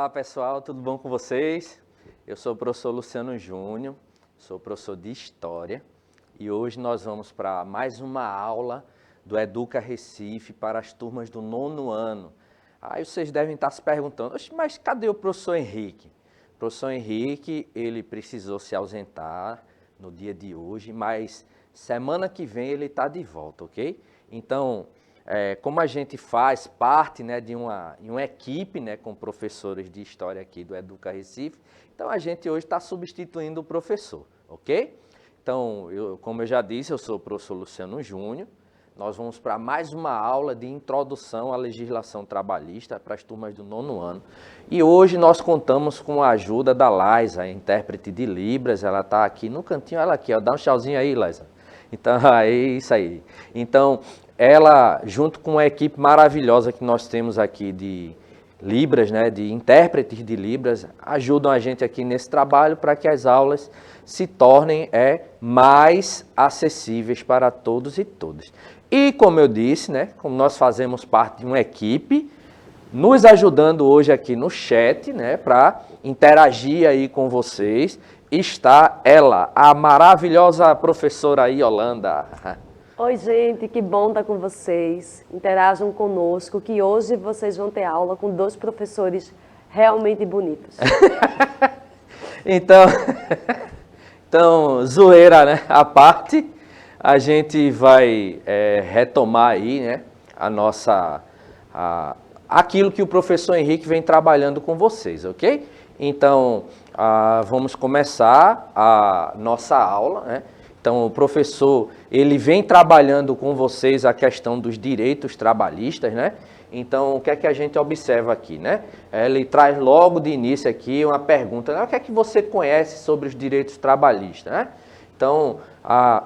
Olá pessoal, tudo bom com vocês? Eu sou o professor Luciano Júnior, sou professor de História e hoje nós vamos para mais uma aula do Educa Recife para as turmas do 9º ano. Aí vocês devem estar se perguntando, mas cadê o professor Henrique? O professor Henrique, ele precisou se ausentar no dia de hoje, mas semana que vem ele está de volta, ok? Então, como a gente faz parte, né, de uma equipe, né, com professores de História aqui do Educa Recife, então a gente hoje está substituindo o professor, ok? Então, como eu já disse, eu sou o professor Luciano Júnior. Nós vamos para mais uma aula de introdução à legislação trabalhista para as turmas do 9º ano. E hoje nós contamos com a ajuda da Laisa, a intérprete de Libras. Ela está aqui no cantinho, ela aqui, ó, dá um tchauzinho aí, Laisa. Então, é isso aí. Então, ela, junto com a equipe maravilhosa que nós temos aqui de Libras, né, de intérpretes de Libras, ajudam a gente aqui nesse trabalho para que as aulas se tornem mais acessíveis para todos e todas. E como eu disse, né, como nós fazemos parte de uma equipe, nos ajudando hoje aqui no chat, né, para interagir aí com vocês, está ela, a maravilhosa professora Yolanda. Oi, gente, que bom estar com vocês. Interajam conosco, que hoje vocês vão ter aula com 2 professores realmente bonitos. Então, zoeira, né, à parte, a gente vai retomar aí, né, aquilo que o professor Henrique vem trabalhando com vocês, ok? Então, vamos começar a nossa aula, né? Então, o professor, ele vem trabalhando com vocês a questão dos direitos trabalhistas, né? Então, o que é que a gente observa aqui, né? Ele traz logo de início aqui uma pergunta, né? O que é que você conhece sobre os direitos trabalhistas, né? Então,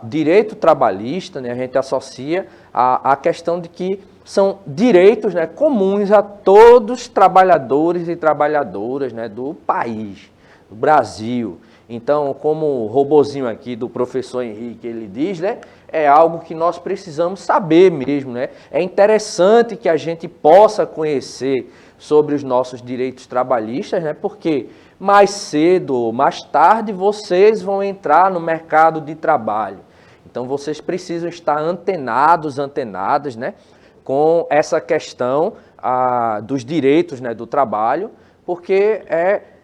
direito trabalhista, né, a gente associa a questão de que são direitos, né, comuns a todos os trabalhadores e trabalhadoras, né, do país, do Brasil. Então, como o robozinho aqui do professor Henrique, ele diz, né, é algo que nós precisamos saber mesmo, né? É interessante que a gente possa conhecer sobre os nossos direitos trabalhistas, né? Porque mais cedo ou mais tarde vocês vão entrar no mercado de trabalho. Então, vocês precisam estar antenadas, né, com essa questão dos direitos, né, do trabalho, porque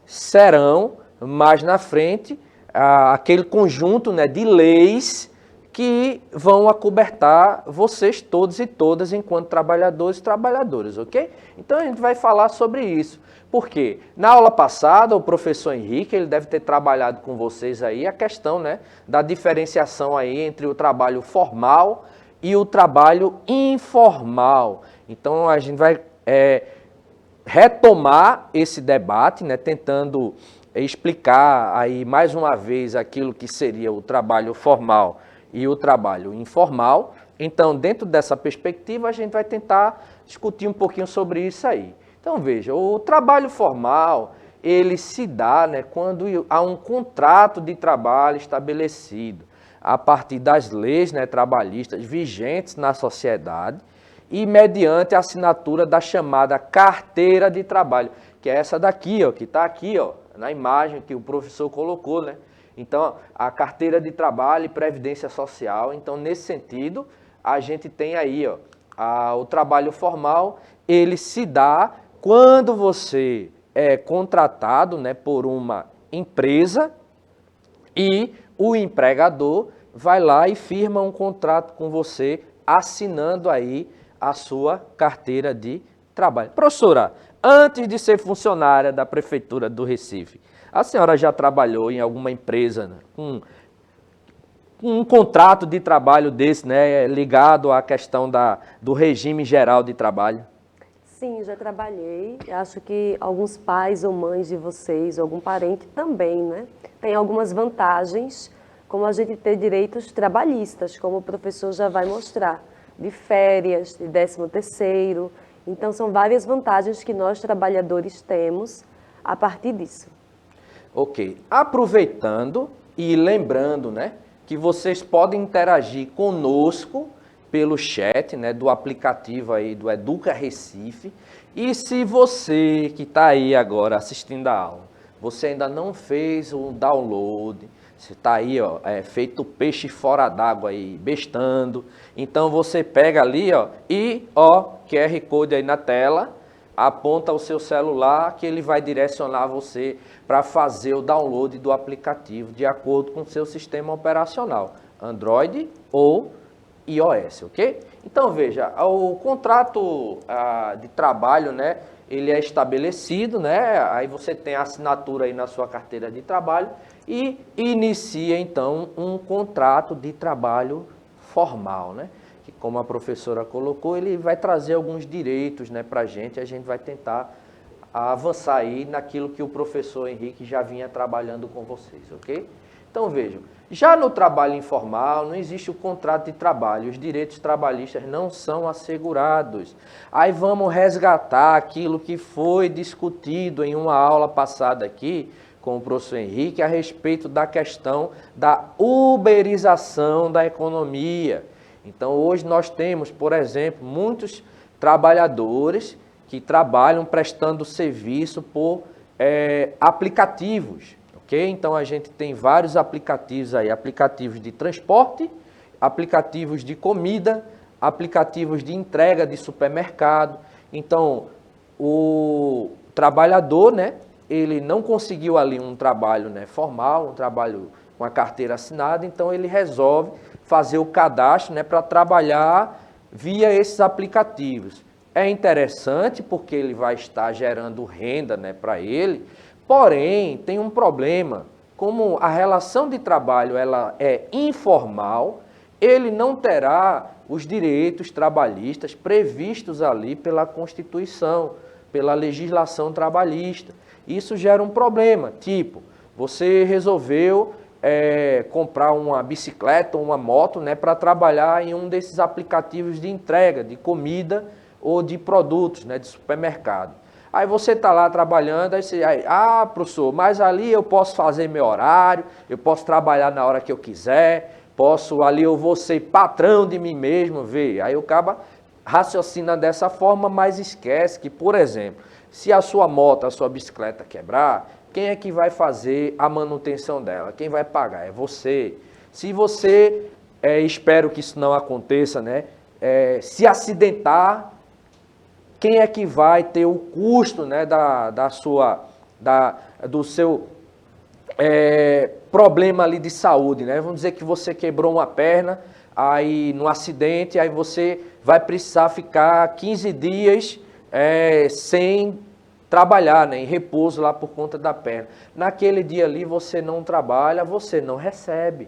serão mais na frente aquele conjunto, né, de leis que vão acobertar vocês todos e todas enquanto trabalhadores e trabalhadoras, ok? Então a gente vai falar sobre isso. Por quê? Na aula passada, o professor Henrique, ele deve ter trabalhado com vocês aí a questão, né, da diferenciação aí entre o trabalho formal e o trabalho informal. Então a gente vai retomar esse debate, né, tentando explicar aí mais uma vez aquilo que seria o trabalho formal e o trabalho informal. Então, dentro dessa perspectiva, a gente vai tentar discutir um pouquinho sobre isso aí. Então, veja, o trabalho formal, ele se dá, né, quando há um contrato de trabalho estabelecido a partir das leis, né, trabalhistas vigentes na sociedade e mediante a assinatura da chamada carteira de trabalho, que é essa daqui, ó, que está aqui, ó, na imagem que o professor colocou, né? Então, a carteira de trabalho e previdência social. Então, nesse sentido, a gente tem aí, ó, o trabalho formal, ele se dá quando você é contratado, né, por uma empresa e o empregador vai lá e firma um contrato com você, assinando aí a sua carteira de trabalho. Professora, antes de ser funcionária da Prefeitura do Recife, a senhora já trabalhou em alguma empresa, né, com um contrato de trabalho desse, né, ligado à questão do regime geral de trabalho? Sim, já trabalhei. Acho que alguns pais ou mães de vocês, ou algum parente também, né? Tem algumas vantagens, como a gente ter direitos trabalhistas, como o professor já vai mostrar, de férias, de 13º. Então, são várias vantagens que nós, trabalhadores, temos a partir disso. Ok. Aproveitando e lembrando, né, que vocês podem interagir conosco pelo chat, né, do aplicativo aí do Educa Recife. E se você que está aí agora assistindo a aula, você ainda não fez o download, você está aí, ó, feito peixe fora d'água aí, bestando. Então você pega ali, ó, e ó, QR Code aí na tela, aponta o seu celular que ele vai direcionar você para fazer o download do aplicativo de acordo com o seu sistema operacional, Android ou iOS, ok? Então veja, o contrato de trabalho, né, ele é estabelecido, né, aí você tem a assinatura aí na sua carteira de trabalho e inicia então um contrato de trabalho formal, né? Que como a professora colocou, ele vai trazer alguns direitos, né, para a gente vai tentar avançar aí naquilo que o professor Henrique já vinha trabalhando com vocês, ok? Então vejam, já no trabalho informal não existe o contrato de trabalho, os direitos trabalhistas não são assegurados. Aí vamos resgatar aquilo que foi discutido em uma aula passada aqui com o professor Henrique a respeito da questão da uberização da economia. Então hoje nós temos, por exemplo, muitos trabalhadores que trabalham prestando serviço por aplicativos. Okay? Então a gente tem vários aplicativos aí, aplicativos de transporte, aplicativos de comida, aplicativos de entrega de supermercado. Então o trabalhador, né, ele não conseguiu ali um trabalho, né, formal, um trabalho com a carteira assinada, então ele resolve fazer o cadastro, né, para trabalhar via esses aplicativos. É interessante porque ele vai estar gerando renda, né, para ele. Porém, tem um problema, como a relação de trabalho ela é informal, ele não terá os direitos trabalhistas previstos ali pela Constituição, pela legislação trabalhista. Isso gera um problema, tipo, você resolveu comprar uma bicicleta ou uma moto, né, para trabalhar em um desses aplicativos de entrega de comida ou de produtos, né, de supermercado. Aí você está lá trabalhando, professor, mas ali eu posso fazer meu horário, eu posso trabalhar na hora que eu quiser, ali eu vou ser patrão de mim mesmo, vê. Aí o cara raciocina dessa forma, mas esquece que, por exemplo, se a sua moto, a sua bicicleta quebrar, quem é que vai fazer a manutenção dela? Quem vai pagar? É você. Se você, espero que isso não aconteça, né, se acidentar, quem é que vai ter o custo, né, do seu problema ali de saúde, né? Vamos dizer que você quebrou uma perna, aí no acidente, aí você vai precisar ficar 15 dias sem trabalhar, né, em repouso lá por conta da perna. Naquele dia ali você não trabalha, você não recebe,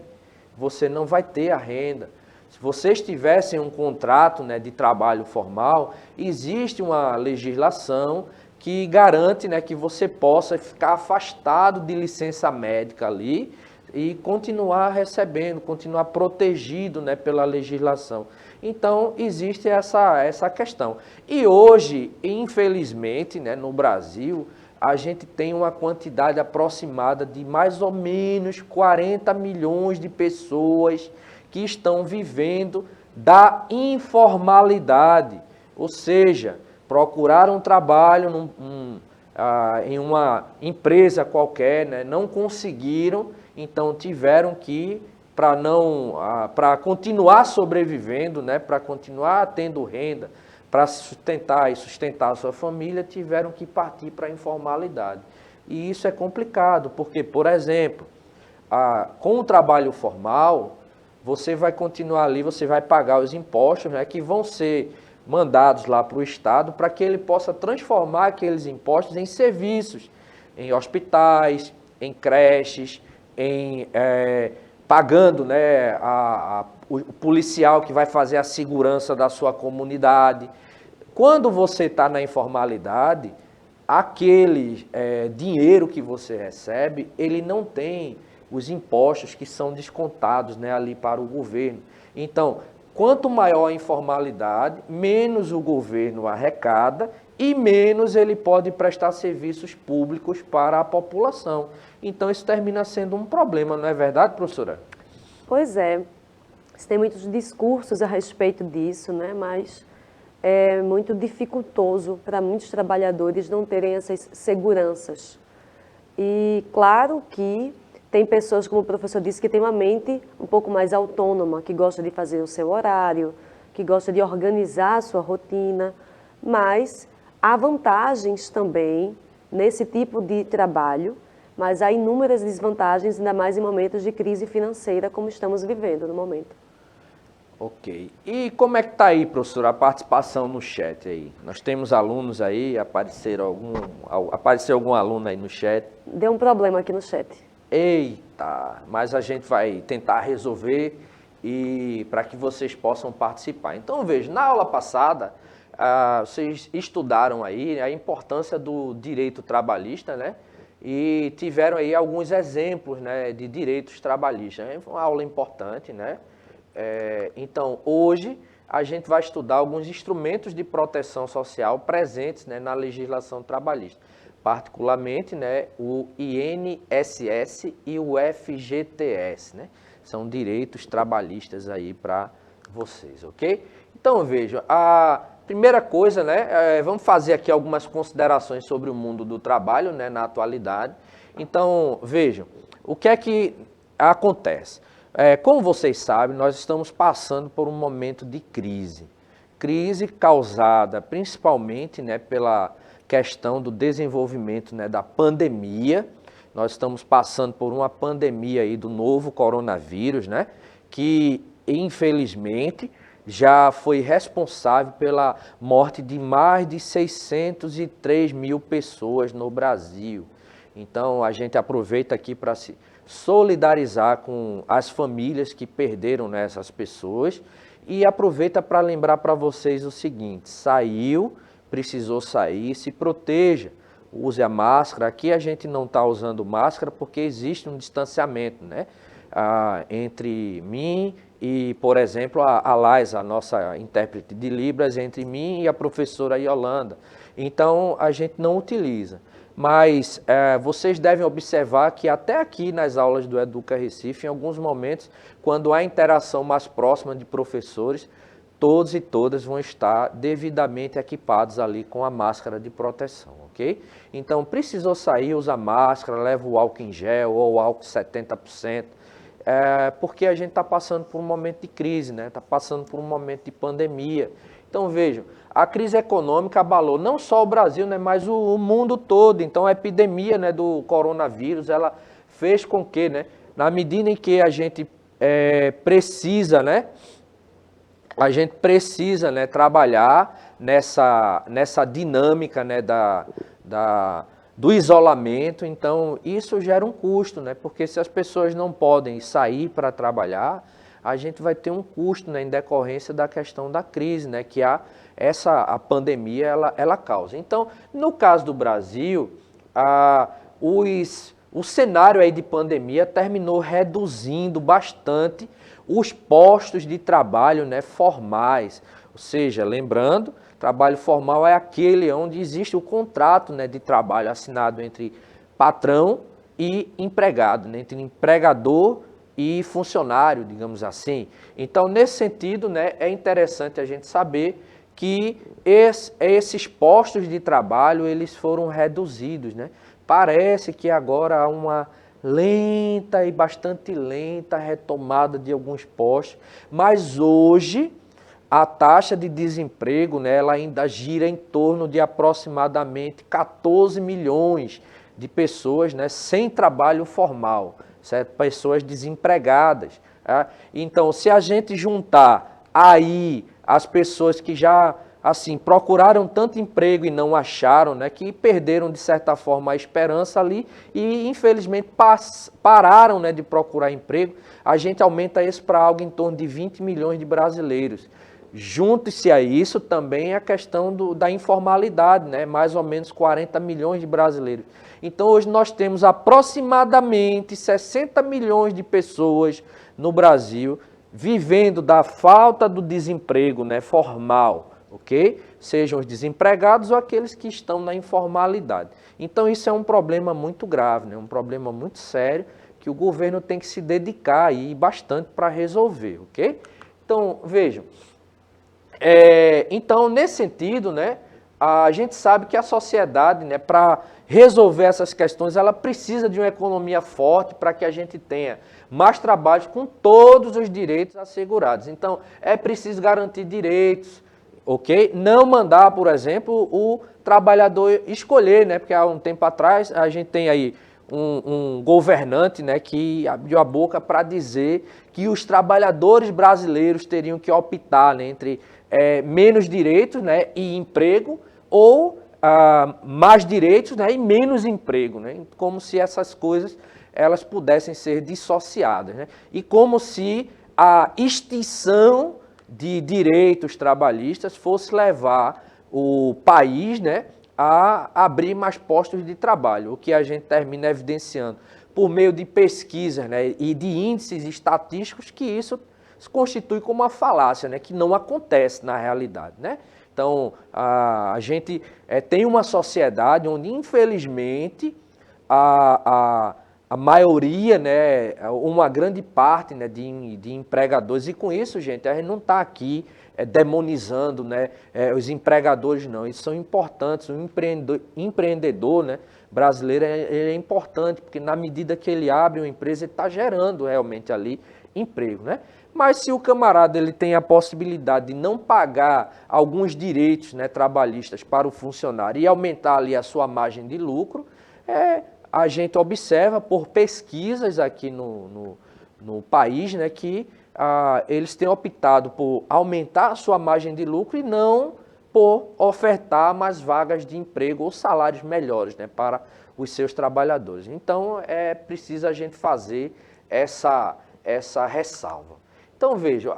você não vai ter a renda. Se vocês tivessem um contrato, né, de trabalho formal, existe uma legislação que garante, né, que você possa ficar afastado de licença médica ali e continuar recebendo, continuar protegido, né, pela legislação. Então, existe essa questão. E hoje, infelizmente, né, no Brasil, a gente tem uma quantidade aproximada de mais ou menos 40 milhões de pessoas que estão vivendo da informalidade, ou seja, procuraram um trabalho em uma empresa qualquer, né, não conseguiram, então tiveram que, para continuar sobrevivendo, né, para continuar tendo renda, para sustentar e sustentar a sua família, tiveram que partir para a informalidade. E isso é complicado, porque, por exemplo, com o trabalho formal, você vai continuar ali, você vai pagar os impostos, né, que vão ser mandados lá para o Estado para que ele possa transformar aqueles impostos em serviços, em hospitais, em creches, pagando, né, o policial que vai fazer a segurança da sua comunidade. Quando você está na informalidade, aquele dinheiro que você recebe, ele não tem os impostos que são descontados, né, ali para o governo. Então, quanto maior a informalidade, menos o governo arrecada e menos ele pode prestar serviços públicos para a população. Então, isso termina sendo um problema, não é verdade, professora? Pois é. Tem muitos discursos a respeito disso, né? Mas é muito dificultoso para muitos trabalhadores não terem essas seguranças. E claro que tem pessoas, como o professor disse, que tem uma mente um pouco mais autônoma, que gosta de fazer o seu horário, que gosta de organizar a sua rotina, mas há vantagens também nesse tipo de trabalho, mas há inúmeras desvantagens, ainda mais em momentos de crise financeira como estamos vivendo no momento. Ok. E como é que está aí, professor, a participação no chat aí? Nós temos alunos aí, apareceu algum aluno aí no chat? Deu um problema aqui no chat. Eita, mas a gente vai tentar resolver e para que vocês possam participar. Então, veja, na aula passada, vocês estudaram aí a importância do direito trabalhista, né? E tiveram aí alguns exemplos, né, de direitos trabalhistas. Foi uma aula importante, né? Então, hoje, a gente vai estudar alguns instrumentos de proteção social presentes, né, na legislação trabalhista. Particularmente, né, o INSS e o FGTS, né? São direitos trabalhistas aí para vocês, ok? Então, vejam, a primeira coisa, né, vamos fazer aqui algumas considerações sobre o mundo do trabalho, né, na atualidade. Então, vejam, o que é que acontece? Como vocês sabem, nós estamos passando por um momento de crise. Crise causada principalmente, né, pela questão do desenvolvimento, né, da pandemia. Nós estamos passando por uma pandemia aí do novo coronavírus, né, que infelizmente já foi responsável pela morte de mais de 603 mil pessoas no Brasil. Então a gente aproveita aqui para se solidarizar com as famílias que perderam, né, essas pessoas e aproveita para lembrar para vocês o seguinte: precisou sair, se proteja, use a máscara. Aqui a gente não está usando máscara porque existe um distanciamento, né, entre mim e, por exemplo, a Laís, a nossa intérprete de Libras, entre mim e a professora Yolanda. Então a gente não utiliza. Mas vocês devem observar que até aqui nas aulas do Educa Recife, em alguns momentos, quando há interação mais próxima de professores, todos e todas vão estar devidamente equipados ali com a máscara de proteção, ok? Então, precisou sair, usa máscara, leva o álcool em gel ou o álcool 70%, porque a gente está passando por um momento de crise, né? Está passando por um momento de pandemia. Então, vejam, a crise econômica abalou não só o Brasil, né, mas o mundo todo. Então, a epidemia, né, do coronavírus, ela fez com que, né, na medida em que a gente precisa, né, trabalhar nessa dinâmica, né, do isolamento. Então, isso gera um custo, né, porque se as pessoas não podem sair para trabalhar, a gente vai ter um custo, né, em decorrência da questão da crise, né, que a pandemia ela causa. Então, no caso do Brasil, o cenário aí de pandemia terminou reduzindo bastante os postos de trabalho, né, formais. Ou seja, lembrando, trabalho formal é aquele onde existe o contrato, né, de trabalho assinado entre patrão e empregado, né, entre empregador e funcionário, digamos assim. Então, nesse sentido, né, é interessante a gente saber que esses postos de trabalho eles foram reduzidos, né? Parece que agora há uma lenta e bastante lenta retomada de alguns postos, mas hoje a taxa de desemprego, né, ela ainda gira em torno de aproximadamente 14 milhões de pessoas, né, sem trabalho formal, certo? Pessoas desempregadas. Tá? Então, se a gente juntar aí as pessoas que já assim procuraram tanto emprego e não acharam, né, que perderam de certa forma a esperança ali e infelizmente pararam, né, de procurar emprego, a gente aumenta isso para algo em torno de 20 milhões de brasileiros. Junte-se a isso também a questão da informalidade, né? Mais ou menos 40 milhões de brasileiros. Então hoje nós temos aproximadamente 60 milhões de pessoas no Brasil vivendo da falta do desemprego, né, formal, ok? Sejam os desempregados ou aqueles que estão na informalidade. Então isso é um problema muito grave, né? Um problema muito sério que o governo tem que se dedicar aí bastante para resolver, ok? Então, vejam, então, nesse sentido, né, a gente sabe que a sociedade, né, para resolver essas questões, ela precisa de uma economia forte para que a gente tenha mais trabalhos com todos os direitos assegurados. Então, é preciso garantir direitos, ok? Não mandar, por exemplo, o trabalhador escolher, né? Porque há um tempo atrás a gente tem aí um governante, né, que abriu a boca para dizer que os trabalhadores brasileiros teriam que optar, né, entre menos direitos, né, e emprego, ou mais direitos, né, e menos emprego, né? Como se essas coisas elas pudessem ser dissociadas, né? E como se a extinção de direitos trabalhistas fosse levar o país, né, a abrir mais postos de trabalho, o que a gente termina evidenciando por meio de pesquisas, né, e de índices estatísticos que isso se constitui como uma falácia, né, que não acontece na realidade, né? Então, a gente tem uma sociedade onde, infelizmente, a maioria, né, uma grande parte, né, de empregadores, e com isso, gente, a gente não está aqui demonizando, né, os empregadores, não, eles são importantes, o empreendedor, né, brasileiro ele é importante, porque na medida que ele abre uma empresa, ele está gerando realmente ali emprego, né? Mas se o camarada ele tem a possibilidade de não pagar alguns direitos, né, trabalhistas para o funcionário e aumentar ali a sua margem de lucro, a gente observa por pesquisas aqui no país, né, que eles têm optado por aumentar a sua margem de lucro e não por ofertar mais vagas de emprego ou salários melhores, né, para os seus trabalhadores. Então, é preciso a gente fazer essa ressalva. Então, vejam,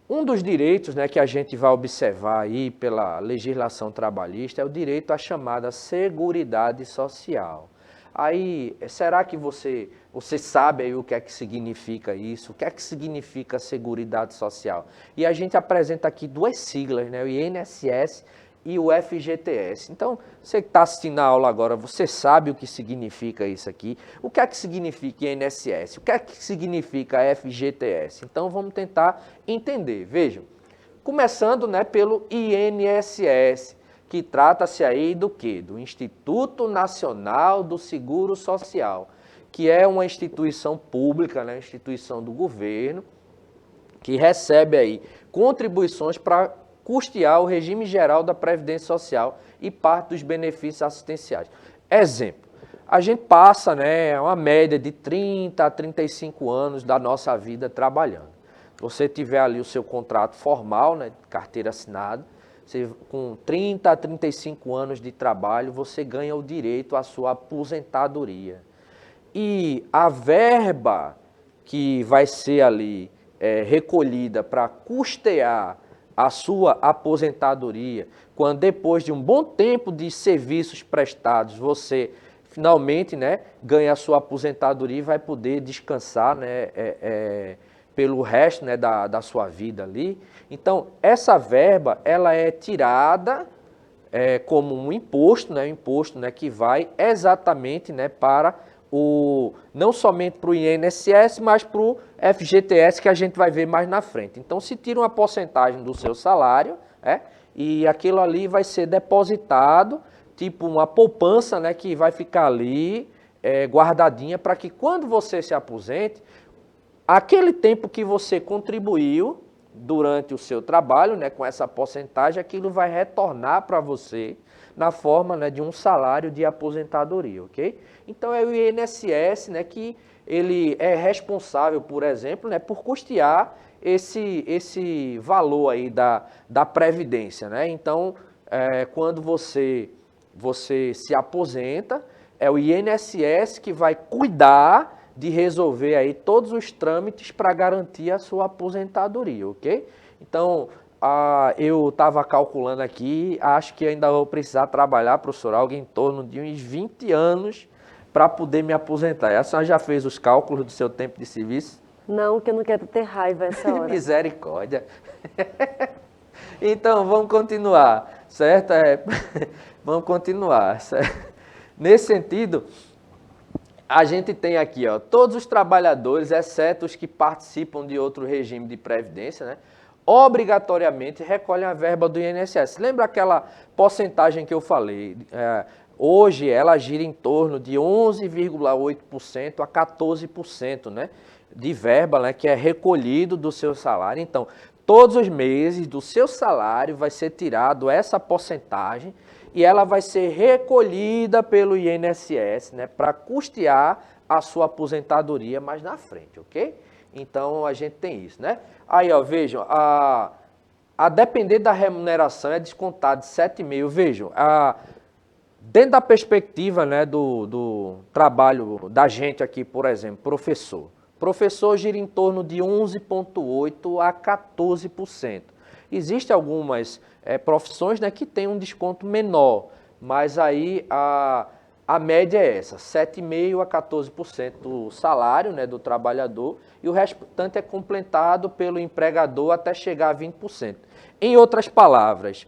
um dos direitos, né, que a gente vai observar aí pela legislação trabalhista é o direito à chamada Seguridade Social. Aí, será que você sabe aí o que é que significa isso? O que é que significa Seguridade Social? E a gente apresenta aqui duas siglas, né, o INSS e o FGTS. Então, você que está assistindo a aula agora, você sabe o que significa isso aqui. O que é que significa INSS? O que é que significa FGTS? Então, vamos tentar entender. Vejam, começando, né, pelo INSS, que trata-se aí do quê? Do Instituto Nacional do Seguro Social, que é uma instituição pública, né, instituição do governo, que recebe aí contribuições para custear o regime geral da Previdência Social e parte dos benefícios assistenciais. Exemplo, a gente passa, né, uma média de 30 a 35 anos da nossa vida trabalhando. Se você tiver ali o seu contrato formal, né, carteira assinada, com 30 a 35 anos de trabalho, você ganha o direito à sua aposentadoria. E a verba que vai ser ali recolhida para custear a sua aposentadoria, quando depois de um bom tempo de serviços prestados, você finalmente, né, ganha a sua aposentadoria e vai poder descansar, né, pelo resto, né, da sua vida ali. Então, essa verba ela é tirada como um imposto, né, que vai exatamente, né, para não somente para o INSS, mas para o FGTS, que a gente vai ver mais na frente. Então, se tira uma porcentagem do seu salário, e aquilo ali vai ser depositado, tipo uma poupança, né, que vai ficar ali guardadinha para que quando você se aposente, aquele tempo que você contribuiu durante o seu trabalho, né, com essa porcentagem, aquilo vai retornar para você na forma, né, de um salário de aposentadoria, ok? Então, é o INSS, né, que ele é responsável, por exemplo, né, por custear esse valor aí da Previdência, né? Então, quando você se aposenta, é o INSS que vai cuidar de resolver aí todos os trâmites para garantir a sua aposentadoria, ok? Então, eu estava calculando aqui, acho que ainda vou precisar trabalhar, professor, algo em torno de uns 20 anos para poder me aposentar. A senhora já fez os cálculos do seu tempo de serviço? Não, que eu não quero ter raiva essa hora. Misericórdia. Então, vamos continuar, certo? Vamos continuar. Certo? Nesse sentido, a gente tem aqui, ó, todos os trabalhadores, exceto os que participam de outro regime de previdência, né, obrigatoriamente recolhem a verba do INSS. Lembra aquela porcentagem que eu falei? Hoje ela gira em torno de 11,8% a 14%, né, de verba, né, que é recolhido do seu salário. Então, todos os meses do seu salário vai ser tirado essa porcentagem e ela vai ser recolhida pelo INSS, né, para custear a sua aposentadoria mais na frente, ok? Então, a gente tem isso, né? Aí, ó, vejam, a depender da remuneração é descontado de 7,5%. Vejam, dentro da perspectiva, né, do trabalho da gente aqui, por exemplo, professor. Professor gira em torno de 11,8% a 14%. Existem algumas profissões, né, que têm um desconto menor, mas aí a média é essa, 7,5% a 14% do salário, né, do trabalhador, e o restante é completado pelo empregador até chegar a 20%. Em outras palavras,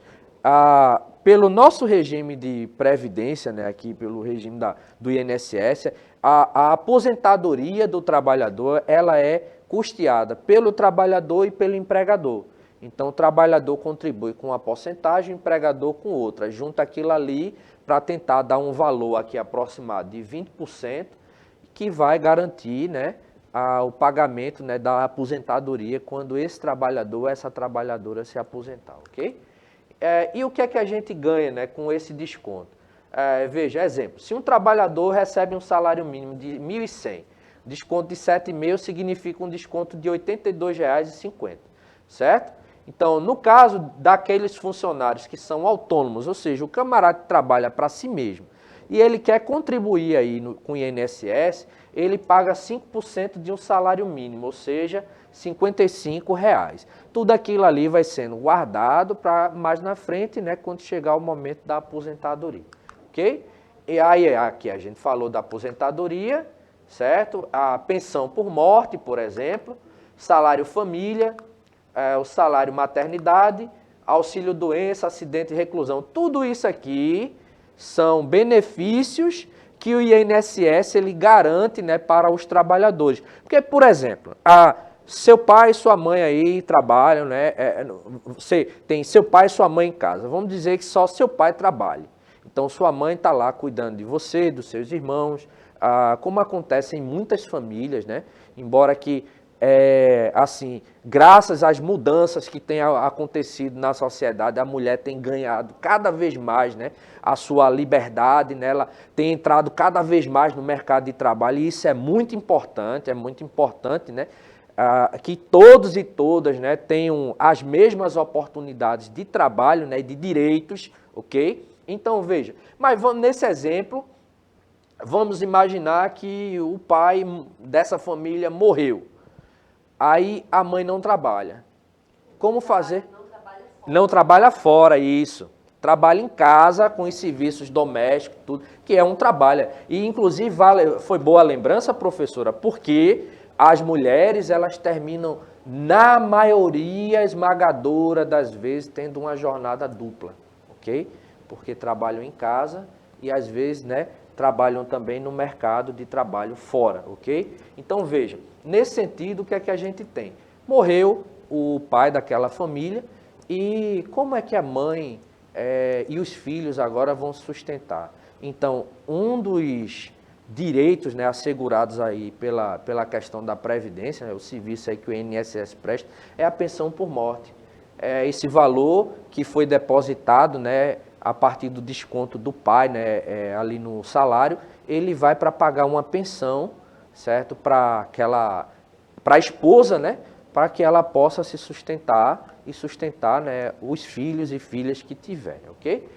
pelo nosso regime de previdência, né, aqui pelo regime do INSS, a aposentadoria do trabalhador ela é custeada pelo trabalhador e pelo empregador. Então, o trabalhador contribui com uma porcentagem, o empregador com outra. Junta aquilo ali para tentar dar um valor aqui aproximado de 20%, que vai garantir, né, o pagamento, né, da aposentadoria quando esse trabalhador, essa trabalhadora se aposentar, ok? E o que é que a gente ganha, né, com esse desconto? Veja, exemplo, se um trabalhador recebe um salário mínimo de R$ 1.100, desconto de 7,5% significa um desconto de R$ 82,50, certo? Então, no caso daqueles funcionários que são autônomos, ou seja, o camarada trabalha para si mesmo, e ele quer contribuir aí com o INSS, ele paga 5% de um salário mínimo, ou seja, R$ 55. Tudo aquilo ali vai sendo guardado para mais na frente, né, quando chegar o momento da aposentadoria, ok? E aí aqui a gente falou da aposentadoria, certo? A pensão por morte, por exemplo, salário família, o salário maternidade, auxílio doença, acidente e reclusão. Tudo isso aqui são benefícios que o INSS ele garante, né, para os trabalhadores. Porque, por exemplo, seu pai e sua mãe aí trabalham, né? Você tem seu pai e sua mãe em casa. Vamos dizer que só seu pai trabalhe. Então, sua mãe está lá cuidando de você, dos seus irmãos, como acontece em muitas famílias, né? Embora que assim, graças às mudanças que têm acontecido na sociedade, a mulher tem ganhado cada vez mais, né, a sua liberdade, né, ela tem entrado cada vez mais no mercado de trabalho, e isso é muito importante, né, que todos e todas, né, tenham as mesmas oportunidades de trabalho, né, de direitos, ok? Então, veja, mas nesse exemplo, vamos imaginar que o pai dessa família morreu. Aí a mãe não trabalha. Como fazer? Não trabalha fora, isso. Trabalha em casa com os serviços domésticos, tudo, que é um trabalho. E, inclusive, foi boa a lembrança, professora, porque as mulheres, elas terminam, na maioria esmagadora das vezes, tendo uma jornada dupla, ok? Porque trabalham em casa e, às vezes, né, trabalham também no mercado de trabalho fora, ok? Então, veja, nesse sentido, o que é que a gente tem? Morreu o pai daquela família e como é que a mãe e os filhos agora vão sustentar? Então, um dos direitos, né, assegurados aí pela questão da Previdência, né, o serviço aí que o INSS presta, é a pensão por morte. Esse valor que foi depositado, né, a partir do desconto do pai, né, ali no salário, ele vai para pagar uma pensão, certo? Para a esposa, né, para que ela possa se sustentar e sustentar, né, os filhos e filhas que tiver, ok?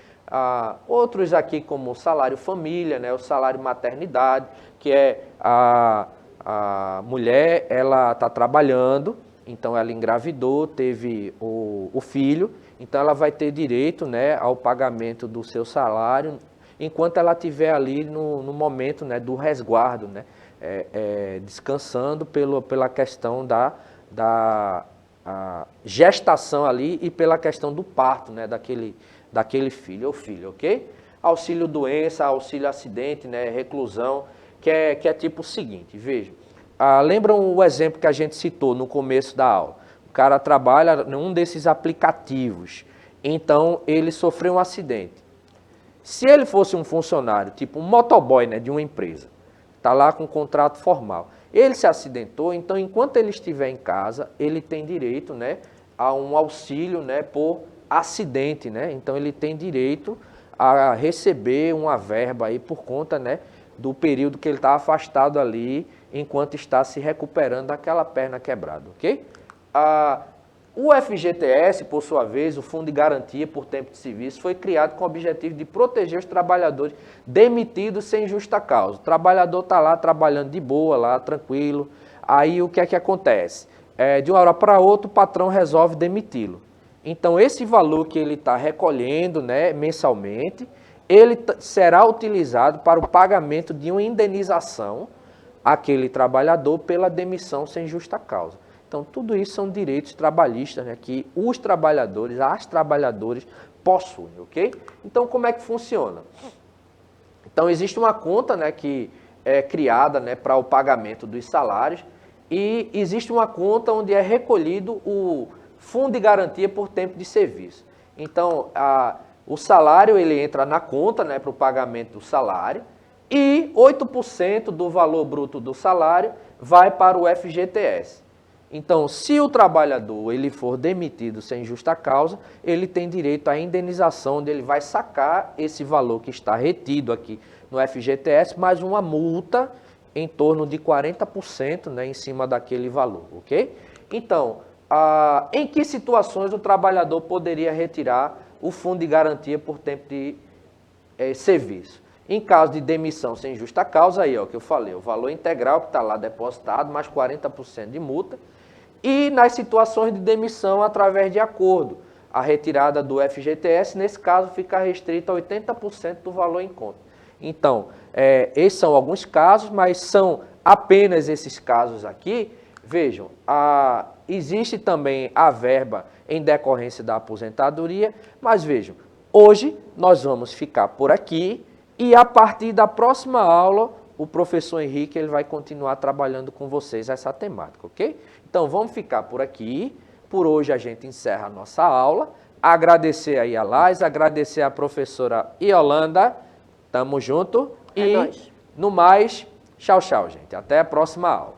Outros aqui como o salário família, né, o salário maternidade, que é a mulher, ela está trabalhando, então ela engravidou, teve o filho, então ela vai ter direito, né, ao pagamento do seu salário enquanto ela estiver ali no momento, né, do resguardo, né, descansando pela questão da gestação ali e pela questão do parto, né, daquele filho ou filha, ok? Auxílio doença, auxílio acidente, né, reclusão, que é tipo o seguinte, veja, lembram o exemplo que a gente citou no começo da aula? O cara trabalha num desses aplicativos, então ele sofreu um acidente. Se ele fosse um funcionário, tipo um motoboy, né, de uma empresa, está lá com um contrato formal, ele se acidentou, então enquanto ele estiver em casa, ele tem direito, né, a um auxílio, né, por acidente, né? Então ele tem direito a receber uma verba aí por conta, né, do período que ele está afastado ali, enquanto está se recuperando daquela perna quebrada, ok? O FGTS, por sua vez, o Fundo de Garantia por Tempo de Serviço, foi criado com o objetivo de proteger os trabalhadores demitidos sem justa causa. O trabalhador está lá trabalhando de boa, lá tranquilo. Aí o que é que acontece? De uma hora para outra o patrão resolve demiti-lo. Então esse valor que ele está recolhendo, né, mensalmente, ele será utilizado para o pagamento de uma indenização àquele trabalhador pela demissão sem justa causa. Então, tudo isso são direitos trabalhistas, né, que os trabalhadores, as trabalhadoras possuem, ok? Então, como é que funciona? Então, existe uma conta, né, que é criada, né, para o pagamento dos salários e existe uma conta onde é recolhido o Fundo de Garantia por Tempo de Serviço. Então, o salário ele entra na conta, né, para o pagamento do salário e 8% do valor bruto do salário vai para o FGTS. Então, se o trabalhador ele for demitido sem justa causa, ele tem direito à indenização, onde ele vai sacar esse valor que está retido aqui no FGTS, mais uma multa em torno de 40%, né, em cima daquele valor, ok? Então, em que situações o trabalhador poderia retirar o Fundo de Garantia por Tempo de Serviço? Em caso de demissão sem justa causa, aí ó, que eu falei, o valor integral que está lá depositado, mais 40% de multa. E nas situações de demissão através de acordo, a retirada do FGTS, nesse caso, fica restrita a 80% do valor em conta. Então, esses são alguns casos, mas são apenas esses casos aqui. Vejam, existe também a verba em decorrência da aposentadoria, mas vejam, hoje nós vamos ficar por aqui e a partir da próxima aula, o professor Henrique ele vai continuar trabalhando com vocês essa temática, ok? Então, vamos ficar por aqui. Por hoje, a gente encerra a nossa aula. Agradecer aí a Lais, agradecer a professora Yolanda. Tamo junto. É nóis. No mais, tchau, tchau, gente. Até a próxima aula.